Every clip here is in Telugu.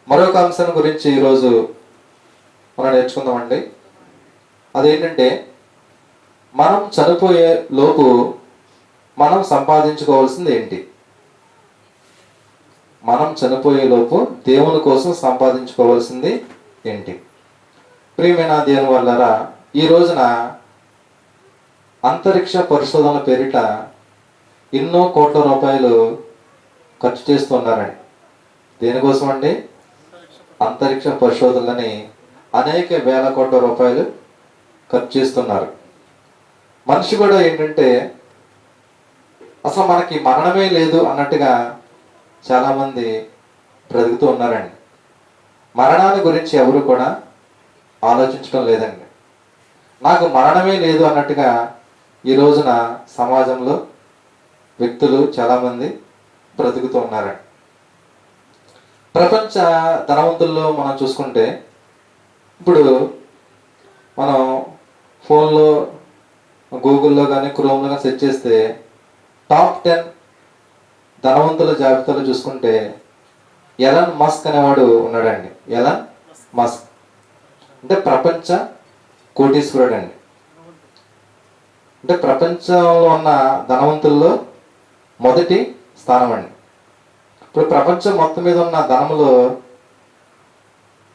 మరొక అంశం గురించి ఈరోజు మనం నేర్చుకుందామండి. అదేంటంటే, మనం చనిపోయే లోపు మనం సంపాదించుకోవాల్సింది ఏంటి? మనం చనిపోయే లోపు దేవుని కోసం సంపాదించుకోవాల్సింది ఏంటి? ప్రియమైన దేవుని వల్లరా, ఈ రోజున అంతరిక్ష పరిశోధనల పేరిట ఎన్నో కోట్ల రూపాయలు ఖర్చు చేస్తున్నారండి. దేనికోసం అండి? అంతరిక్ష పరిశోధనలని అనేక వేల కోట్ల రూపాయలు ఖర్చు చేస్తున్నారు. మనిషి కూడా ఏంటంటే అసలు మనకి మరణమే లేదు అన్నట్టుగా చాలామంది బ్రతుకుతూ ఉన్నారండి. మరణాన్ని గురించి ఎవరు కూడా ఆలోచించడం లేదండి. నాకు మరణమే లేదు అన్నట్టుగా ఈ రోజున సమాజంలో వ్యక్తులు చాలామంది బ్రతుకుతూ ఉన్నారండి. ప్రపంచ ధనవంతుల్లో మనం చూసుకుంటే, ఇప్పుడు మనం ఫోన్లో గూగుల్లో కానీ క్రోమ్లో కానీ సెర్చ్ చేస్తే టాప్ 10 ధనవంతుల జాబితాలో చూసుకుంటే ఎలన్ మస్క్ అనేవాడు ఉన్నాడండి. ఎలన్ మస్క్ అంటే ప్రపంచ కోటీశ్వరుడు అండి. అంటే ప్రపంచంలో ఉన్న ధనవంతుల్లో మొదటి స్థానం అండి. ఇప్పుడు ప్రపంచం మొత్తం మీద ఉన్న ధనములో,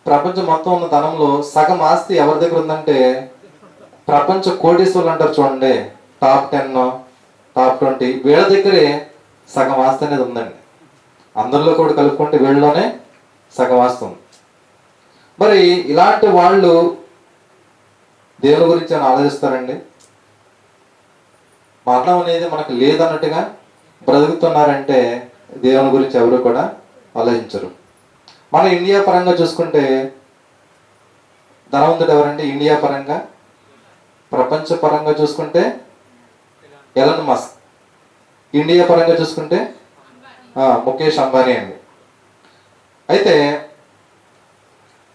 ప్రపంచం మొత్తం ఉన్న ధనంలో సగం ఆస్తి ఎవరి దగ్గర ఉందంటే ప్రపంచ కోటీశ్వరులు అంటారు చూడండి, టాప్ 10 టాప్ 20 వీళ్ళ దగ్గరే సగం ఆస్తి అనేది ఉందండి. అందరిలో కూడా కలుపుకుంటే వీళ్ళలోనే సగం ఆస్తి ఉంది. మరి ఇలాంటి వాళ్ళు దేవుని గురించి అని ఆలోచిస్తారండి? మరణం అనేది మనకు లేదన్నట్టుగా బ్రతుకుతున్నారంటే దేవుని గురించి ఎవరు కూడా ఆలోచించరు. మన ఇండియా పరంగా చూసుకుంటే ధనవంతుడు ఎవరంటే ఇండియా పరంగా, ప్రపంచ పరంగా చూసుకుంటే ఎలన్ మస్క్, ఇండియా పరంగా చూసుకుంటే ముఖేష్ అంబానీ అండి. అయితే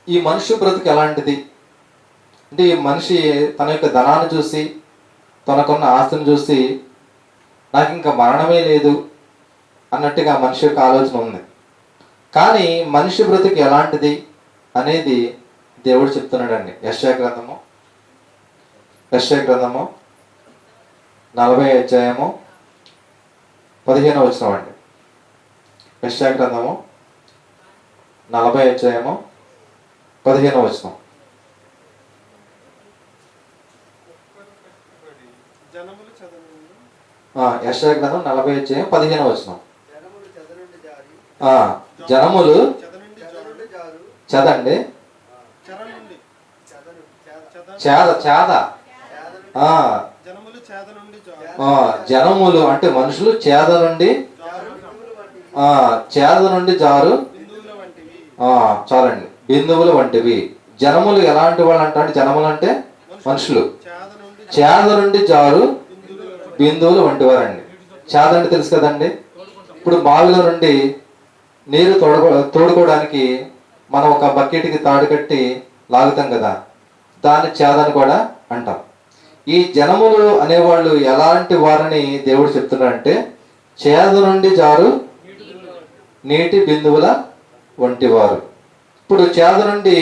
ఈ మనిషి బ్రతుకు ఎలాంటిది అంటే, ఈ మనిషి తన యొక్క ధనాన్ని చూసి, తనకున్న ఆస్తిని చూసి నాకు ఇంకా మరణమే లేదు అన్నట్టుగా మనిషి యొక్క ఆలోచన ఉంది. కానీ మనిషి బ్రతుకు ఎలాంటిది అనేది దేవుడు చెప్తున్నాడండి. యెషయా గ్రంథము 40వ అధ్యాయము 15వ వచనం అండి. యెషయా గ్రంథము 40వ అధ్యాయము 15వ వచనం. యెషయా గ్రంథం 40వ అధ్యాయం 15వ వచనం. జనములు చదండి జనములు అంటే మనుషులు చేద నుండి జారు చాలండి బిందువులు వంటివి. జనములు ఎలాంటి వాళ్ళు అంటే, జనములు అంటే మనుషులు, చేద నుండి జారు బిందువులు వంటివారండి. చేద అంటే తెలుసు కదండి. ఇప్పుడు బావిలో నుండి నీరు తోడుకోవడానికి మనం ఒక బకెట్కి తాడు కట్టి లాగుతాం కదా, దాన్ని చేదని కూడా అంటాం. ఈ జనములు అనేవాళ్ళు ఎలాంటి వారని దేవుడు చెప్తున్నాడంటే, చేద నుండి జారు నీటి బిందువుల వంటి వారు. ఇప్పుడు చేద నుండి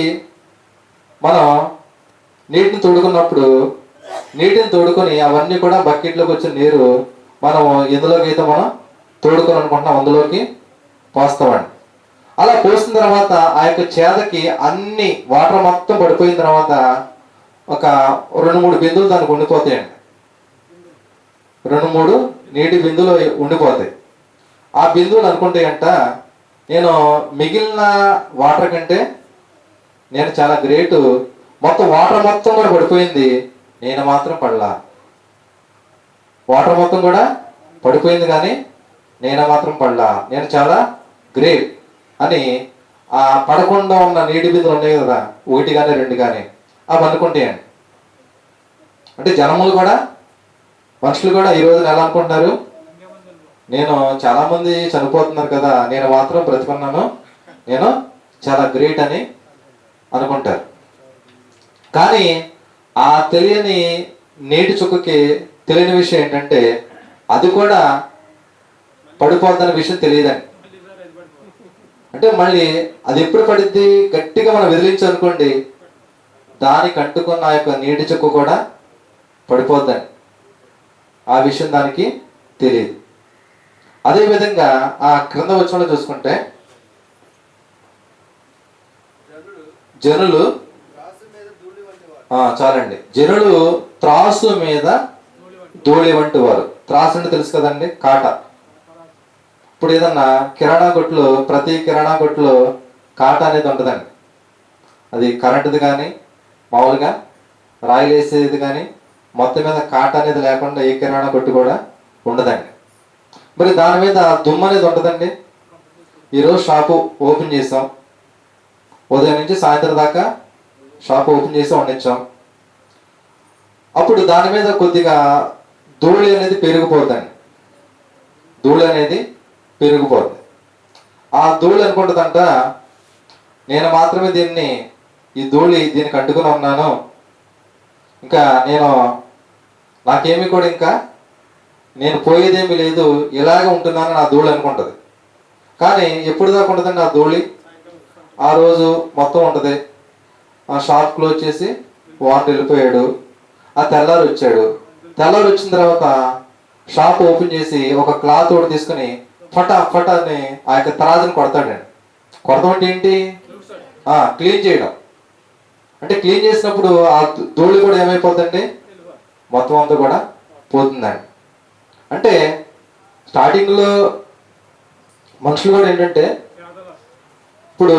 మనం నీటిని తోడుకొని అవన్నీ కూడా బకెట్లోకి వచ్చిన నీరు మనం ఎందులోకి అయితే మనం తోడుకొని అనుకుంటున్నాం అందులోకి పోస్తామండి. అలా పోసిన తర్వాత ఆ యొక్క చేదకి అన్ని వాటర్ మొత్తం పడిపోయిన తర్వాత ఒక 2-3 బిందువులు దానికి ఉండిపోతాయండి. 2-3 నీటి బిందువులు ఉండిపోతాయి. ఆ బిందువులు అనుకుంటాయంట, నేను మిగిలిన వాటర్ కంటే నేను చాలా గ్రేటు, మొత్తం వాటర్ మొత్తం కూడా పడిపోయింది, నేను మాత్రం పడలా. వాటర్ మొత్తం కూడా పడిపోయింది కానీ నేను మాత్రం పడలా, నేను చాలా గ్రేట్ అని ఆ పడకుండా ఉన్న నీటి బిందులు ఉన్నాయి కదా, 1 కానీ 2 కానీ, అవి అనుకుంటాయండి. అంటే జనములు కూడా, మనుషులు కూడా ఈ రోజున ఎలా అనుకుంటున్నారు? నేను చాలా మంది చనిపోతున్నారు కదా, నేను మాత్రం బ్రతుకున్నాను, నేను చాలా గ్రేట్ అని అనుకుంటారు. కానీ ఆ తెలియని నీటి చుక్కకి తెలియని విషయం ఏంటంటే, అది కూడా పడిపోద్దన్న విషయం తెలియదండి. అంటే మళ్ళీ అది ఎప్పుడు పడిద్ది, గట్టిగా మనం విదిలించనుకోండి, దానికి అంటుకున్న ఆ యొక్క నీటి చుక్క కూడా పడిపోద్దని. ఆ విషయం దానికి తెలియదు. అదేవిధంగా ఆ క్రింద వచనంలో చూసుకుంటే, జనులు చాలండి, జనులు త్రాసు మీద ధూళి వంటి వారు. త్రాసు అంటే తెలుసు కదండి, కాట. ఇప్పుడు ఏదన్నా కిరాణా కొట్లో, ప్రతి కిరాణా కొట్లో కాట అనేది ఉంటుందండి. అది కరెంటుది కానీ మామూలుగా రాయిలు వేసేది కానీ మొత్తం మీద కాట అనేది లేకుండా ఏ కిరాణా కొట్టు కూడా ఉండదండి. మరి దాని మీద దుమ్ము అనేది ఉంటుందండి. ఈరోజు షాపు ఓపెన్ చేసాం, ఉదయం నుంచి సాయంత్రం దాకా షాపు ఓపెన్ చేసి వండించాం. అప్పుడు దాని మీద కొద్దిగా ధూళి అనేది పెరిగిపోద్దండి. ధూళి అనేది పెరిగిపోద్ది. ఆ ధూళి అనుకుంటుందంట, నేను మాత్రమే ఈ ధూళి దీనికి అంటుకుని ఉన్నాను, ఇంకా నాకేమీ కూడా ఇంకా నేను పోయేదేమీ లేదు, ఇలాగే ఉంటున్నాను నా ధూళి అనుకుంటుంది. కానీ ఎప్పుడు దాకా ఉంటుందండి ఆ ధూళి? ఆ రోజు మొత్తం ఉంటుంది. ఆ షాప్ క్లోజ్ చేసి వాన్ వెళ్ళిపోయాడు. ఆ తెల్లారు వచ్చాడు. తెల్లారు వచ్చిన తర్వాత షాప్ ఓపెన్ చేసి ఒక క్లాత్ ఒకటి తీసుకుని ఫటా అని ఆ యొక్క తరాజుని కొడతాడండి. కొడతాం అంటే ఏంటి? క్లీన్ చేయడం. అంటే క్లీన్ చేసినప్పుడు ఆ ధూళి కూడా ఏమైపోతుందండి, మొత్తం అంతా కూడా పోతుందండి. అంటే స్టార్టింగ్లో మనుషులు కూడా ఏంటంటే, ఇప్పుడు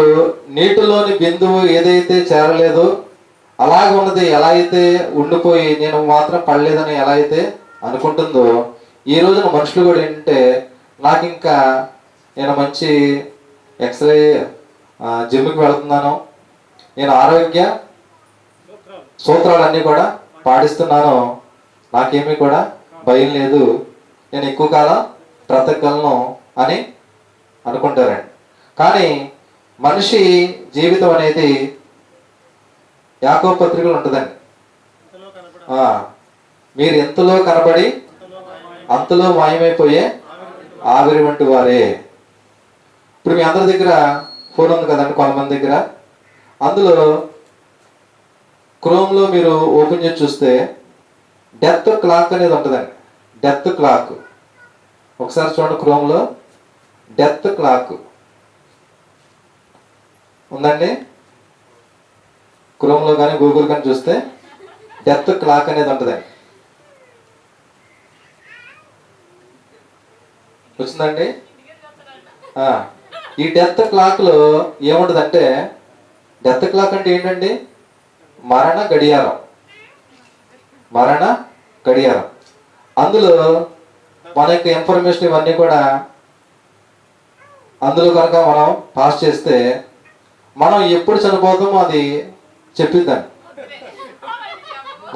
నీటిలోని బిందువు ఏదైతే చేరలేదో అలాగ ఉన్నది ఎలా అయితే ఉండిపోయి నేను మాత్రం పడలేదని ఎలా అయితే అనుకుంటుందో, ఈ రోజున మనుషులు కూడా ఏంటంటే, నాకు ఇంకా నేను మంచి ఎక్స్రే జిమ్కి వెళుతున్నాను, నేను ఆరోగ్య సూత్రాలన్నీ కూడా పాటిస్తున్నాను, నాకేమీ కూడా భయం లేదు, నేను ఎక్కువ కాలం బ్రతకగలను అని అనుకుంటారండి. కానీ మనిషి జీవితం అనేది యాకోబు పత్రికలో ఉంటుందండి. మీరు ఎంతలో కనబడి అంతలో మాయమైపోయే ఆవిరి వంటి వారే. ఇప్పుడు మీ అందరి దగ్గర ఫోన్ ఉంది కదండి, కొంతమంది దగ్గర. అందులో క్రోమ్లో మీరు ఓపెన్ చేసి చూస్తే డెత్ క్లాక్ అనేది ఉంటుందండి. డెత్ క్లాక్ ఒకసారి చూడండి. క్రోమ్లో డెత్ క్లాక్ ఉందండి. క్రోమ్లో కానీ గూగుల్ కానీ చూస్తే డెత్ క్లాక్ అనేది ఉంటుందండి. వచ్చిందండి. ఈ డెత్ క్లాక్లో ఏముంటుందంటే, డెత్ క్లాక్ అంటే ఏంటండి? మరణ గడియారం. మరణ గడియారం. అందులో మన యొక్క ఇన్ఫర్మేషన్ ఇవన్నీ కూడా అందులో కనుక మనం పాస్ చేస్తే మనం ఎప్పుడు చనిపోతామో అది చెప్పిద్దండి.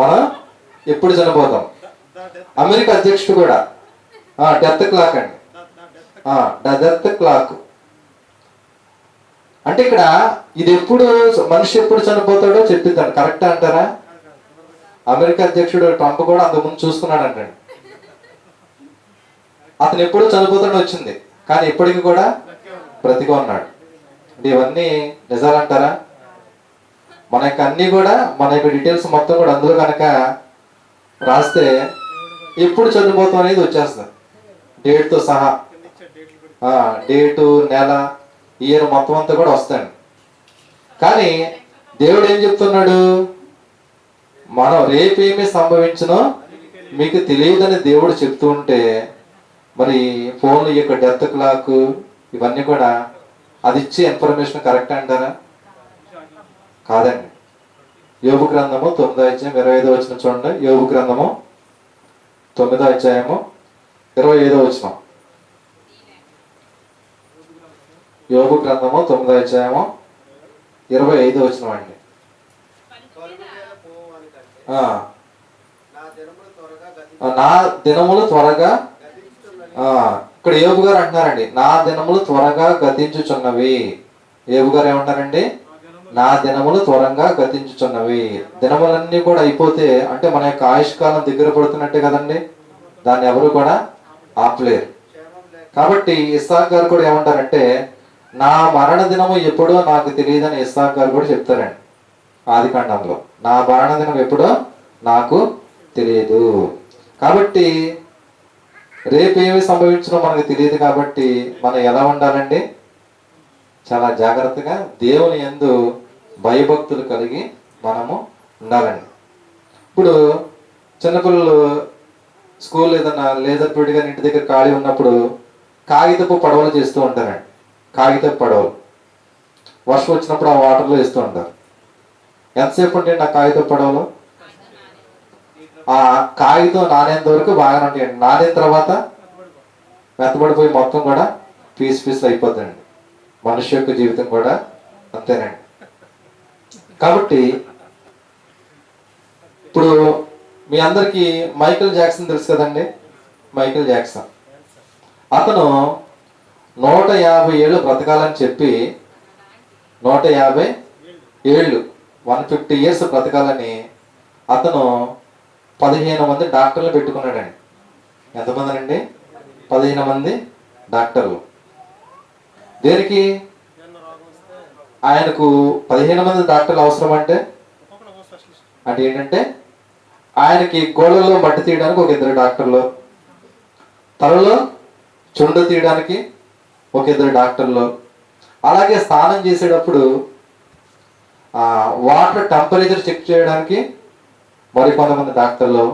మనం ఎప్పుడు చనిపోతాం. అమెరికా అధ్యక్షుడు కూడా డెత్ క్లాక్ అండి. డెత్ క్లాక్ అంటే ఇక్కడ ఇది ఎప్పుడు మనిషి ఎప్పుడు చనిపోతాడో చెప్పిద్దండి. కరెక్ట్ అంటారా? అమెరికా అధ్యక్షుడు ట్రంప్ కూడా అంతకుముందు చూసుకున్నాడు అంటండి. అతను ఎప్పుడు చనిపోతాడో వచ్చింది, కానీ ఇప్పటికి కూడా బ్రతిగా ఉన్నాడు. అంటే ఇవన్నీ నిజాలంటారా? మన యొక్క అన్నీ కూడా, మన యొక్క డీటెయిల్స్ మొత్తం కూడా అందులో కనుక రాస్తే ఎప్పుడు చనిపోతాం అనేది వచ్చేస్తుంది, డేట్తో సహా. డేటు, నెల, ఇయర్ మొత్తం అంతా కూడా వస్తాయి. కానీ దేవుడు ఏం చెప్తున్నాడు? మనం రేపేమీ సంభవించునో మీకు తెలియదని దేవుడు చెప్తూ ఉంటే, మరి ఫోన్లు ఈ యొక్క డెత్ క్లాక్ ఇవన్నీ కూడా అది ఇచ్చే ఇన్ఫర్మేషన్ కరెక్ట్ అంటారా? కాదండి. యోబు గ్రంథము 9వ అధ్యాయం 25వ వచనం చూడండి. యోబు గ్రంథము 9వ అధ్యాయము 25వ వచనం. యోబు గ్రంథము 9వ అధ్యాయము 25వ వచనం అండి. నా దినములు త్వరగా, ఇక్కడ యోబు గారు అంటున్నారండి, నా దినములు త్వరగా గతించుచున్నవి. యోబు గారు ఏమంటారండి? నా దినములు త్వరగా గతించుచున్నవి. దినములన్నీ కూడా అయిపోతే అంటే మన యొక్క ఆయుష్కాలం దగ్గర పడుతున్నట్టే కదండి. దాన్ని ఎవరు కూడా ఆపలేరు. కాబట్టి ఇస్సాకు గారు కూడా ఏమంటారంటే, నా మరణ దినము ఎప్పుడో నాకు తెలియదని ఇస్సాకు గారు కూడా చెప్తారండి ఆదికాండంలో. నా మరణ దినం ఎప్పుడో నాకు తెలియదు. కాబట్టి రేపు ఏమి సంభవించడం మనకు తెలియదు. కాబట్టి మనం ఎలా ఉండాలండి? చాలా జాగ్రత్తగా దేవుని యందు భయభక్తులు కలిగి మనము ఉండాలండి. ఇప్పుడు చిన్నపిల్లలు స్కూల్ ఏదన్నా లేజర్ పీరియడ్ కానీ ఇంటి దగ్గర ఖాళీ ఉన్నప్పుడు కాగితపు పడవలు చేస్తూ ఉంటారండి. కాగితపు పడవలు వర్షం వచ్చినప్పుడు ఆ వాటర్లో వేస్తూ ఉంటారు. ఎంతసేపు ఉంటాయండి ఆ కాగితపు పడవలు? ఆ కాగితం నానేంత వరకు బాగానే ఉంటాయండి. నానిన తర్వాత మెత్తబడిపోయి మొత్తం కూడా పీస్ అయిపోతుందండి. మనిషి యొక్క జీవితం కూడా అంతేనండి. కాబట్టి ఇప్పుడు మీ అందరికీ మైకేల్ జాక్సన్ తెలుసు కదండి. మైకేల్ జాక్సన్ అతను 150 ఏళ్ళు బ్రతకాలని చెప్పి 150 ఏళ్ళు 150 ఇయర్స్ బ్రతకాలని అతను 15 మంది డాక్టర్లు పెట్టుకున్నాడండి. ఎంతమంది అండి? 15 మంది డాక్టర్లు. దేనికి? ఆయనకు 15 మంది డాక్టర్లు అవసరం అంటే ఏంటంటే ఆయనకి గోళ్ళలో మట్టి తీయడానికి ఒక 2 డాక్టర్లు, తలలో చుండు తీయడానికి ఒక 2 డాక్టర్లు, అలాగే స్నానం చేసేటప్పుడు వాటర్ టెంపరేచర్ చెక్ చేయడానికి మరి కొంతమంది డాక్టర్లు,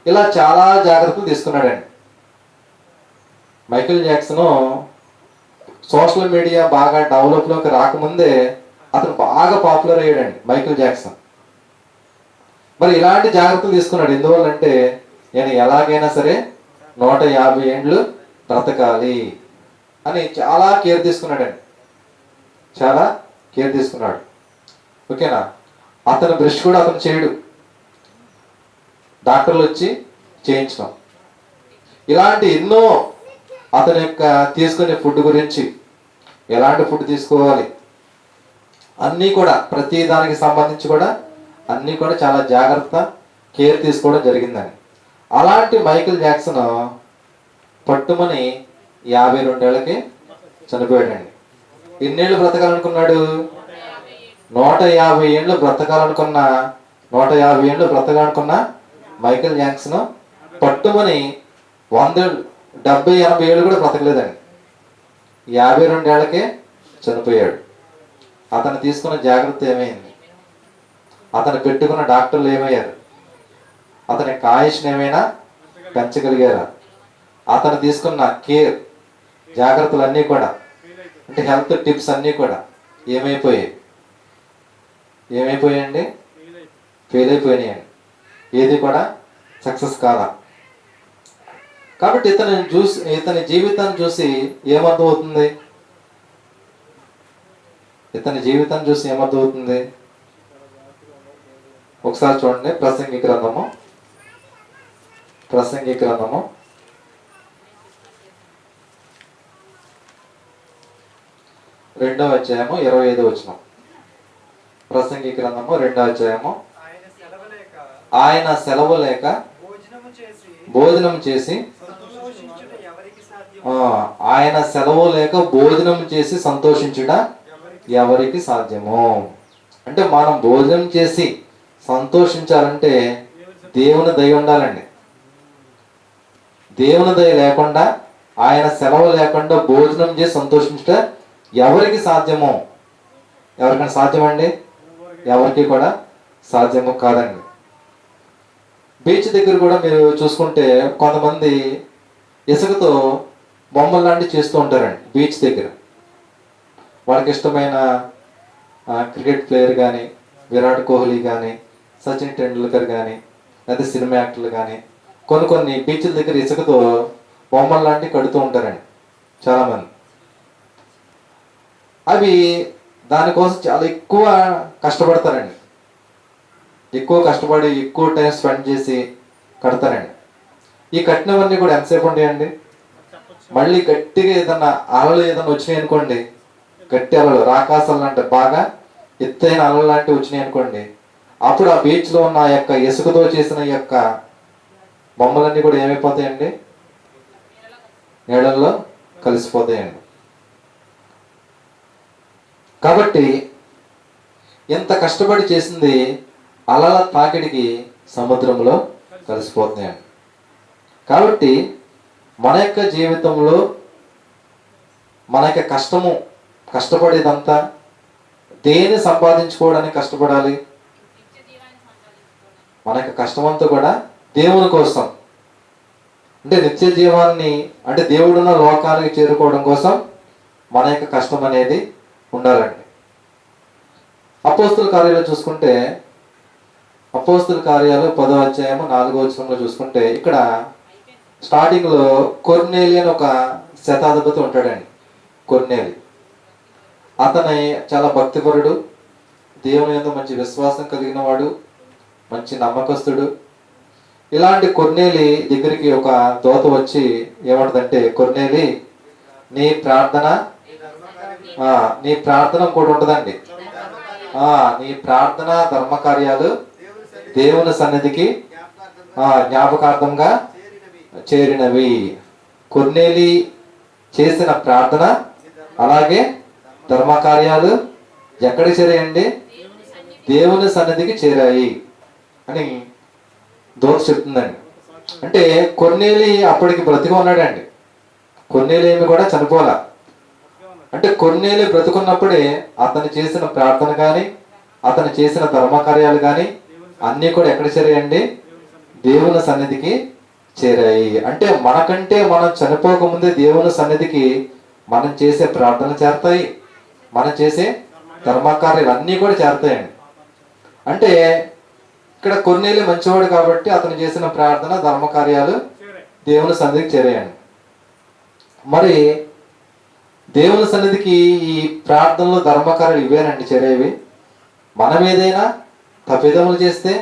ఇలా చాలా జాగ్రత్తలు తీసుకున్నాడండి. మైకేల్ జాక్సన్ సోషల్ మీడియా బాగా డెవలప్లోకి రాకముందే అతను బాగా పాపులర్ అయ్యాడండి మైకేల్ జాక్సన్. మరి ఇలాంటి జాగ్రత్తలు తీసుకున్నాడు. ఎందువల్లంటే నేను ఎలాగైనా సరే 150 ఏండ్లు బ్రతకాలి అని చాలా కేర్ తీసుకున్నాడండి. చాలా కేర్ తీసుకున్నాడు. ఓకేనా? అతను బ్రష్ కూడా అతను చేయడు, డాక్టర్లు వచ్చి చేయించడం. ఇలాంటి ఎన్నో అతని యొక్క తీసుకునే ఫుడ్ గురించి, ఎలాంటి ఫుడ్ తీసుకోవాలి అన్నీ కూడా, ప్రతి దానికి సంబంధించి కూడా అన్నీ కూడా చాలా జాగ్రత్త కేర్ తీసుకోవడం జరిగిందని. అలాంటి మైకేల్ జాక్సన్ పట్టుమని 52 ఏళ్ళకి చనిపోయాడండి. ఎన్నేళ్ళు బ్రతకాలనుకున్నాడు? 150 ఏళ్ళు బ్రతకాలనుకున్న 150 ఏళ్ళు బ్రతకాలనుకున్న మైకేల్ జాక్సన్ పట్టుమని 100, 70, 80 ఏళ్ళు కూడా బ్రతకలేదండి. 52 ఏళ్ళకే చనిపోయాడు. అతను తీసుకున్న జాగ్రత్త ఏమైంది? అతను పెట్టుకున్న డాక్టర్లు ఏమయ్యారు? అతని ఆయుష్ని ఏమైనా పెంచగలిగారా? అతను తీసుకున్న కేర్, జాగ్రత్తలు అన్నీ కూడా, అంటే హెల్త్ టిప్స్ అన్నీ కూడా ఏమైపోయాయండి? ఫెయిల్ అయిపోయినాయండి. ఏది కూడా సక్సెస్ కాదా? కాబట్టి ఇతని జీవితాన్ని చూసి ఏమర్థమవుతుంది? ఇతని జీవితాన్ని చూసి ఏమర్థమవుతుంది? ఒకసారి చూడండి. ప్రసంగి గ్రంథము 2వ అధ్యాయము 25వ వచనం. ప్రసంగి గ్రంథము 2వ అధ్యాయము. ఆయన సెలవు లేక భోజనం చేసి, ఆయన సెలవు లేక భోజనం చేసి సంతోషించుట ఎవరికి సాధ్యము? అంటే మనం భోజనం చేసి సంతోషించాలంటే దేవుని దయ ఉండాలండి. దేవుని దయ లేకుండా, ఆయన సెలవు లేకుండా భోజనం చేసి సంతోషించుట ఎవరికి సాధ్యమో? ఎవరికైనా సాధ్యమండి? ఎవరికి కూడా సాధ్యము కాదండి. బీచ్ దగ్గర కూడా మీరు చూసుకుంటే కొంతమంది ఇసుకతో బొమ్మలు లాంటివి చేస్తూ ఉంటారండి బీచ్ దగ్గర. వాళ్ళకి ఇష్టమైన క్రికెట్ ప్లేయర్ కానీ, విరాట్ కోహ్లీ కానీ, సచిన్ టెండూల్కర్ కానీ, లేదా సినిమా యాక్టర్లు కానీ కొన్ని బీచ్ల దగ్గర ఇసుకతో బొమ్మలు లాంటివి కడుతూ ఉంటారండి చాలామంది. అవి దానికోసం చాలా ఎక్కువ కష్టపడతారండి. ఎక్కువ కష్టపడి ఎక్కువ టైం స్పెండ్ చేసి కడతారండి. ఈ కట్టినవన్నీ కూడా ఎంతసేపు ఉంటాయండి? మళ్ళీ గట్టిగా ఏదన్నా అలలు వచ్చినాయి అనుకోండి, గట్టి అలలు, రాకాసాలు అంటే బాగా ఎత్తైన అలలు లాంటివి వచ్చినాయి అనుకోండి, అప్పుడు ఆ బీచ్లో ఉన్న యొక్క ఇసుకతో చేసిన యొక్క బొమ్మలన్నీ కూడా ఏమైపోతాయండి? నీళ్ళల్లో కలిసిపోతాయండి. కాబట్టి ఎంత కష్టపడి చేసింది అలల తాకిడికి సముద్రంలో కలిసిపోతున్నాయండి. కాబట్టి మన యొక్క జీవితంలో మన యొక్క కష్టపడేదంతా దేన్ని సంపాదించుకోవడానికి కష్టపడాలి? మన యొక్క కష్టమంతా కూడా దేవుని కోసం, అంటే నిత్య జీవాన్ని, అంటే దేవుడున్న లోకానికి చేరుకోవడం కోసం మన యొక్క కష్టం అనేది ఉండాలండి. అపోస్తుల కార్యాలు చూసుకుంటే, అపోస్తుల కార్యాలు 10వ అధ్యాయము 4వ వచనంలో చూసుకుంటే, ఇక్కడ స్టార్టింగ్లో కొర్నేలి అని ఒక శతాధిపతి ఉంటాడండి. కొర్నేలి అతని చాలా భక్తిపరుడు, దేవుని యందు మంచి విశ్వాసం కలిగిన వాడు, మంచి నమ్మకస్తుడు. ఇలాంటి కొర్నేలి దగ్గరికి ఒక దూత వచ్చి ఏమంటదంటే, కొర్నేలి నీ ప్రార్థన కూడా ఉంటుందండి. నీ ప్రార్థన ధర్మ కార్యాలు దేవుని సన్నిధికి జ్ఞాపకార్థంగా చేరినవి. కొర్నేలి చేసిన ప్రార్థన అలాగే ధర్మ కార్యాలు ఎక్కడికి చేరాయండి? దేవుని సన్నిధికి చేరాయి అని దూత చెప్తుందండి. అంటే కొర్నేలి అప్పటికి బ్రతికి ఉన్నాడండి. కొర్నేలి ఏమి కూడా చనిపోలా. అంటే కొర్నేలి బ్రతుకున్నప్పుడే అతను చేసిన ప్రార్థన కానీ, అతను చేసిన ధర్మ కార్యాలు కానీ అన్నీ కూడా ఎక్కడ చేరాయండి? దేవుని సన్నిధికి చేరాయి. అంటే మనకంటే మనం చనిపోకముందే దేవుని సన్నిధికి మనం చేసే ప్రార్థన చేరతాయి, మనం చేసే ధర్మకార్యాలు అన్నీ కూడా చేరతాయండి. అంటే ఇక్కడ కొర్నేలి మంచివాడు కాబట్టి అతను చేసిన ప్రార్థన ధర్మకార్యాలు దేవుని సన్నిధికి చేరాయండి. మరి దేవుని సన్నిధికి ఈ ప్రార్థనలు ధర్మకార్యాలు ఇవేనండి చేరేవి. మనం ఏదైనా తప్పిదములు చేస్తే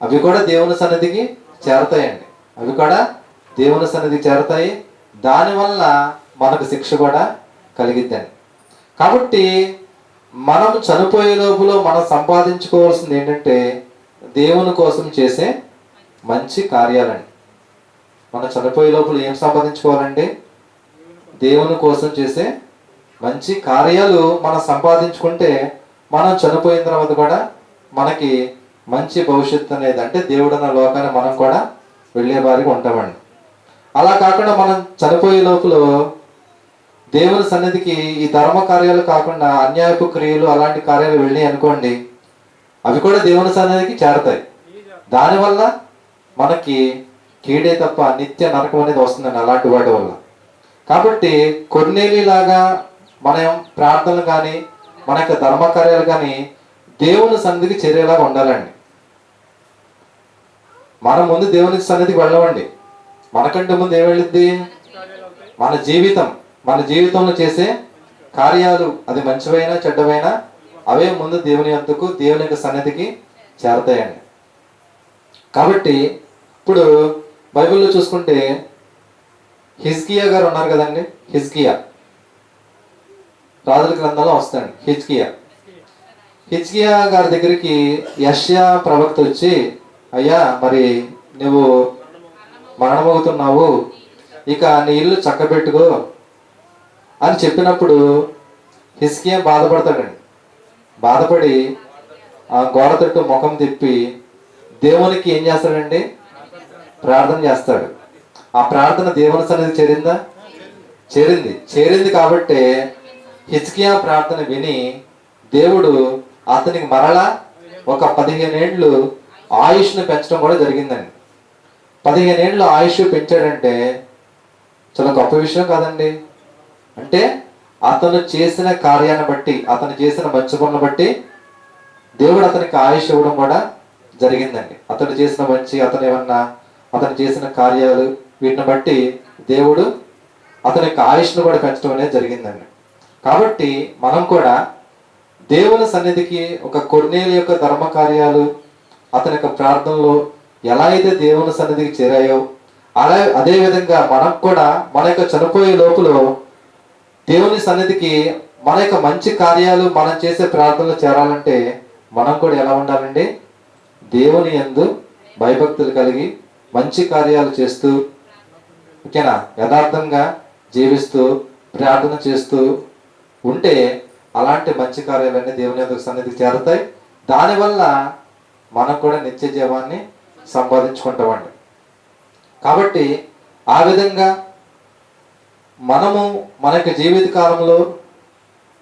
అవి కూడా దేవుని సన్నిధికి చేరతాయండి. అవి కూడా దేవుని సన్నిధికి చేరతాయి. దానివల్ల మనకు శిక్ష కూడా కలిగిద్దండి. కాబట్టి మనం చనిపోయే లోపల మనం సంపాదించుకోవాల్సింది ఏంటంటే దేవుని కోసం చేసే మంచి కార్యాలండి. మనం చనిపోయే లోపల ఏం సంపాదించుకోవాలంటే దేవుని కోసం చేసే మంచి కార్యాలు మనం సంపాదించుకుంటే మనం చనిపోయిన తర్వాత కూడా మనకి మంచి భవిష్యత్తు అనేది, అంటే దేవుడన్న లోకాన్ని మనం కూడా వెళ్ళే వారికి ఉంటామండి. అలా కాకుండా మనం చనిపోయే లోపల దేవుని సన్నిధికి ఈ ధర్మ కార్యాలు కాకుండా అన్యాయపు క్రియలు అలాంటి కార్యాలు వెళ్ళి అనుకోండి, అవి కూడా దేవుని సన్నిధికి చేరతాయి. దానివల్ల మనకి కీడే తప్ప నిత్య నరకం అనేది వస్తుందండి అలాంటి వాటి వల్ల. కాబట్టి కొర్నేలి లాగా మనం ప్రార్థనలు కానీ మన యొక్క ధర్మ కార్యాలు కానీ దేవుని సన్నిధికి చేరేలాగా ఉండాలండి. మనం ముందు దేవుని సన్నిధికి వెళ్ళవండి. మనకంటే ముందు ఏం వెళ్ళిద్ది? మన జీవితంలో చేసే కార్యాలు, అది మంచివైనా చెడ్డవైనా, అవే ముందు దేవుని యొద్దకు, దేవుని యొక్క సన్నిధికి చేరతాయండి. కాబట్టి ఇప్పుడు బైబిల్లో చూసుకుంటే హిజ్కియా గారు ఉన్నారు కదండి. హిజ్కియా రాజుల గ్రంథంలో వస్తాడు. హిజ్కియా గారి దగ్గరికి యెషయా ప్రవక్త వచ్చి, అయ్యా మరి నువ్వు మరణమవుతున్నావు, ఇక నీ ఇల్లు చక్కబెట్టుకో అని చెప్పినప్పుడు హిజ్కియా బాధపడతాడండి. బాధపడి ఆ గోడ తట్టు ముఖం తిప్పి దేవునికి ఏం చేస్తాడండి? ప్రార్థన చేస్తాడు. ఆ ప్రార్థన దేవుని సన్నిధికి చేరిందా? చేరింది కాబట్టి హిజ్కియా ప్రార్థన విని దేవుడు అతనికి మరలా ఒక 15 ఏళ్ళు ఆయుష్ను పెంచడం కూడా జరిగిందండి. 15 ఏళ్ళు ఆయుష్ పెంచాడంటే చాలా గొప్ప విషయం కాదండి. అంటే అతను చేసిన కార్యాన్ని బట్టి, అతను చేసిన మంచి పనులను బట్టి దేవుడు అతనికి ఆయుష్ ఇవ్వడం కూడా జరిగిందండి. అతను చేసిన మంచి, అతను చేసిన కార్యాలు, వీటిని బట్టి దేవుడు అతని యొక్క ఆయుష్ను కూడా పెంచడం అనేది జరిగిందండి. కాబట్టి మనం కూడా దేవుని సన్నిధికి ఒక కొర్నేలి యొక్క ధర్మ కార్యాలు, అతని యొక్క ప్రార్థనలు ఎలా అయితే దేవుని సన్నిధికి చేరాయో అదే విధంగా మనం కూడా మన యొక్క చనిపోయే లోపల దేవుని సన్నిధికి మన యొక్క మంచి కార్యాలు, మనం చేసే ప్రార్థనలు చేరాలంటే మనం కూడా ఎలా ఉండాలండి? దేవుని యందు భయభక్తులు కలిగి మంచి కార్యాలు చేస్తూ, ఓకేనా, యథార్థంగా జీవిస్తూ ప్రార్థన చేస్తూ ఉంటే అలాంటి మంచి కార్యాలన్నీ దేవుని యొక్క సన్నిధికి చేరతాయి. దానివల్ల మనం కూడా నిత్య జీవాన్ని సంపాదించుకుంటామండి. కాబట్టి ఆ విధంగా మనము మన యొక్క జీవిత కాలంలో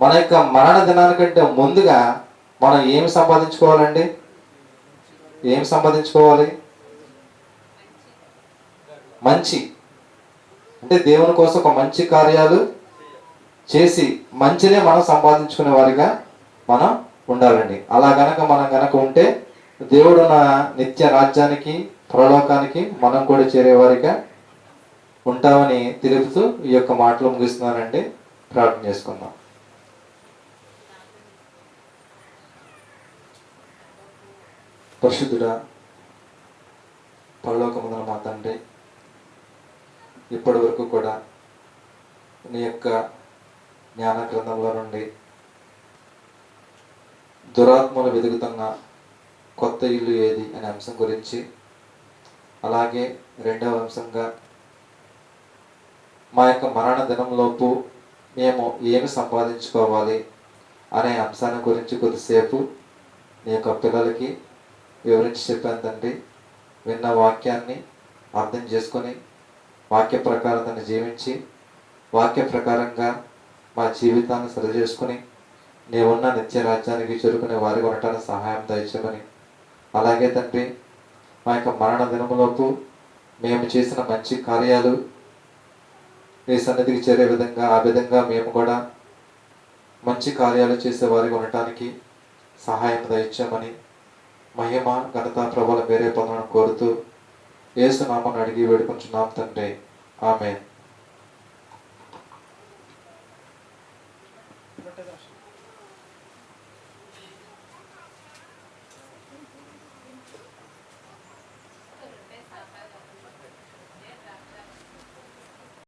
మన యొక్క మరణ దినానికంటే ముందుగా మనం ఏమి సంపాదించుకోవాలండి? ఏం సంపాదించుకోవాలి? మంచి, అంటే దేవుని కోసం ఒక మంచి కార్యాలు చేసి మంచినే మనం సంపాదించుకునే వారిగా మనం ఉండాలండి. అలా మనం గనక ఉంటే దేవుడు నా నిత్య రాజ్యానికి, పరలోకానికి మనం కూడా చేరేవారిగా ఉంటామని తెలుపుతూ ఈ యొక్క మాటలు ముగిస్తున్నానండి. ప్రార్థన చేసుకుందాం. పరిశుద్ధుడా, పరలోకమున మా తండ్రి, ఇప్పటి వరకు కూడా నీ యొక్క జ్ఞాన గ్రంథంలో నుండి దురాత్మలు వెతుకుతున్న కొత్త ఇల్లు ఏది అనే అంశం గురించి, అలాగే రెండవ అంశంగా మా యొక్క మరణ దినంలోపు మేము ఏమి సంపాదించుకోవాలి అనే అంశాన్ని గురించి కొద్దిసేపు నీ యొక్క పిల్లలకి వివరించి చెప్పాను తండ్రి. విన్న వాక్యాన్ని అర్థం చేసుకొని వాక్య ప్రకారం దాన్ని జీవించి వాక్య ప్రకారంగా మా జీవితాన్ని సరి చేసుకుని నీవున్న నిత్య రాజ్యానికి చేరుకునే వారికి ఉండటానికి సహాయం దయచేయమని, అలాగే తండ్రి మా యొక్క మరణ దినములోపు మేము చేసిన మంచి కార్యాలు నీ సన్నిధికి చేరే విధంగా, ఆ విధంగా మేము కూడా మంచి కార్యాలు చేసే వారికి ఉండటానికి సహాయం దయచేయమని, మహిమ ఘనత ప్రభువుల మీరే పొందడం కోరుతూ యేసు నామమున అడిగి వేడుకుంటున్నాం తండ్రి. ఆమేన్.